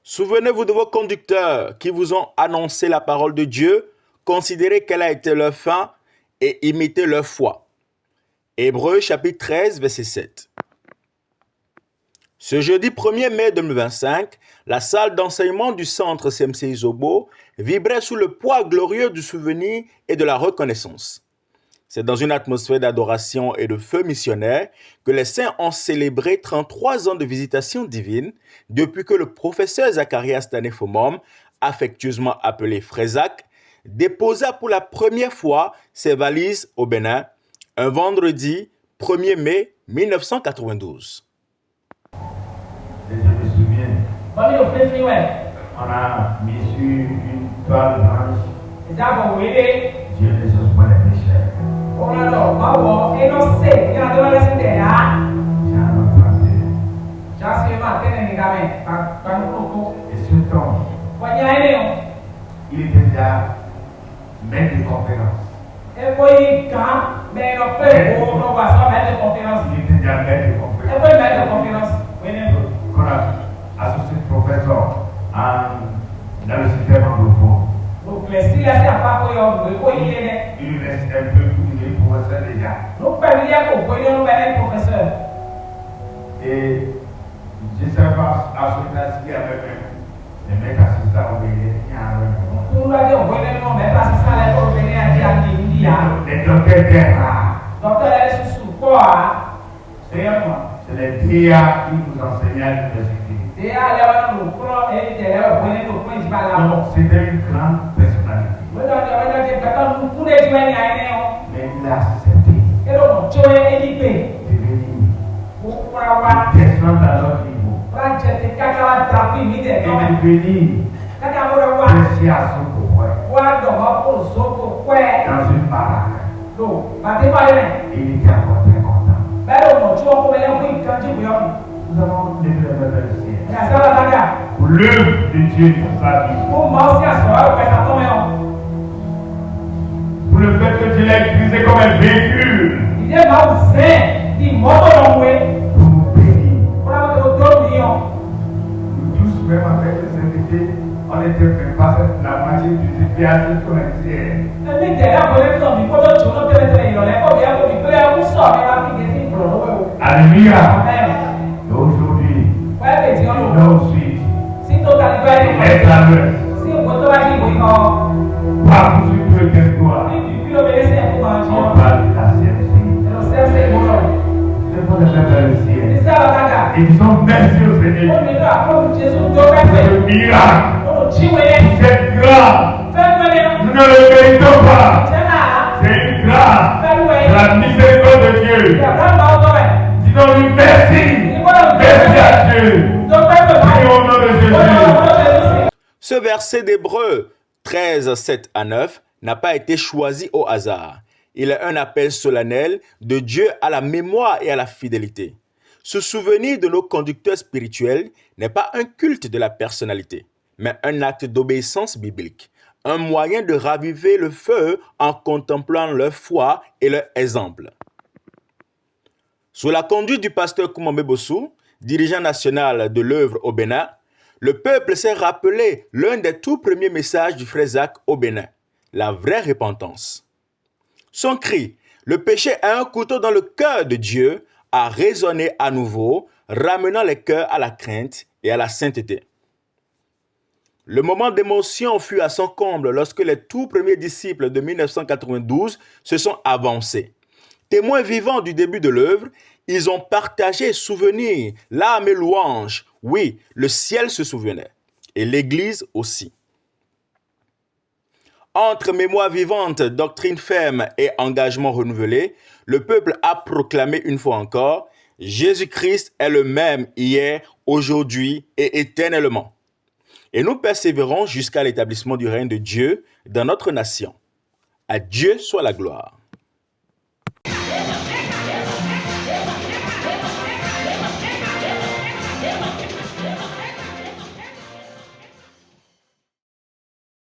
Souvenez-vous de vos conducteurs qui vous ont annoncé la parole de Dieu, considérez quelle a été leur fin et imitez leur foi. Hébreux chapitre 13, verset 7. Ce jeudi 1er mai 2025, la salle d'enseignement du centre CMCI Zobo vibrait sous le poids glorieux du souvenir et de la reconnaissance. C'est dans une atmosphère d'adoration et de feu missionnaire que les saints ont célébré 33 ans de visitation divine depuis que le professeur Zacharias Tanefomom, affectueusement appelé Frézac, déposa pour la première fois ses valises au Bénin un vendredi 1er mai 1992. Et je me souviens, on a mis sur une toile blanche, Dieu ne cherche pas les pécheurs. J'ai un Et ce temps, il était déjà maître de conférence. Il était déjà maître de conférence. Qu'on a associé professeur dans le système anglophone. Il reste un peu professeur déjà. Et je ne sais pas à ce qu'il y avait même les mecs assistants au Bénin. Les docteurs étaient rares. C'est les DA qui nous enseignaient à l'université. Donc, c'était une grande personnalité. Mais il a accepté de venir descendre à notre niveau et de venir prêcher à son dans une baraque. Et il était encore très content. Nous avons levé le ciel pour l'œuvre de Dieu dans sa vie. Pour le fait que Dieu l'a utilisé comme un véhicule pour nous bénir. Nous tous, même avec les invités, on était fait passer la moitié du théâtre qu'on était. Alléluia. Et aujourd'hui, nos suites, les traverses, partout sur tout le territoire, on parle de la CMC. C'est pour le faire dans le ciel. Et disons merci au Seigneur. Le miracle, cette grâce, nous ne le méritons pas. C'est une grâce, la miséricorde de Dieu. Disons-lui merci. Merci à Dieu. Prions au nom de Jésus. Ce verset d'Hébreux 13, 7 à 9 n'a pas été choisi au hasard. Il est un appel solennel de Dieu à la mémoire et à la fidélité. Se souvenir de nos conducteurs spirituels n'est pas un culte de la personnalité, mais un acte d'obéissance biblique, un moyen de raviver le feu en contemplant leur foi et leur exemple. Sous la conduite du pasteur Koumambe Bossou, dirigeant national de l'œuvre au Bénin, le peuple s'est rappelé l'un des tout premiers messages du frère Zach au Bénin, la vraie repentance. Son cri, le péché a un couteau dans le cœur de Dieu, a résonné à nouveau, ramenant les cœurs à la crainte et à la sainteté. Le moment d'émotion fut à son comble lorsque les tout premiers disciples de 1992 se sont avancés. Témoins vivants du début de l'œuvre, ils ont partagé souvenirs, larmes et louanges. Oui, le ciel se souvenait, et l'Église aussi. Entre mémoire vivante, doctrine ferme et engagement renouvelé, le peuple a proclamé une fois encore « Jésus-Christ est le même hier, aujourd'hui et éternellement ». Et nous persévérons jusqu'à l'établissement du règne de Dieu dans notre nation. À Dieu soit la gloire.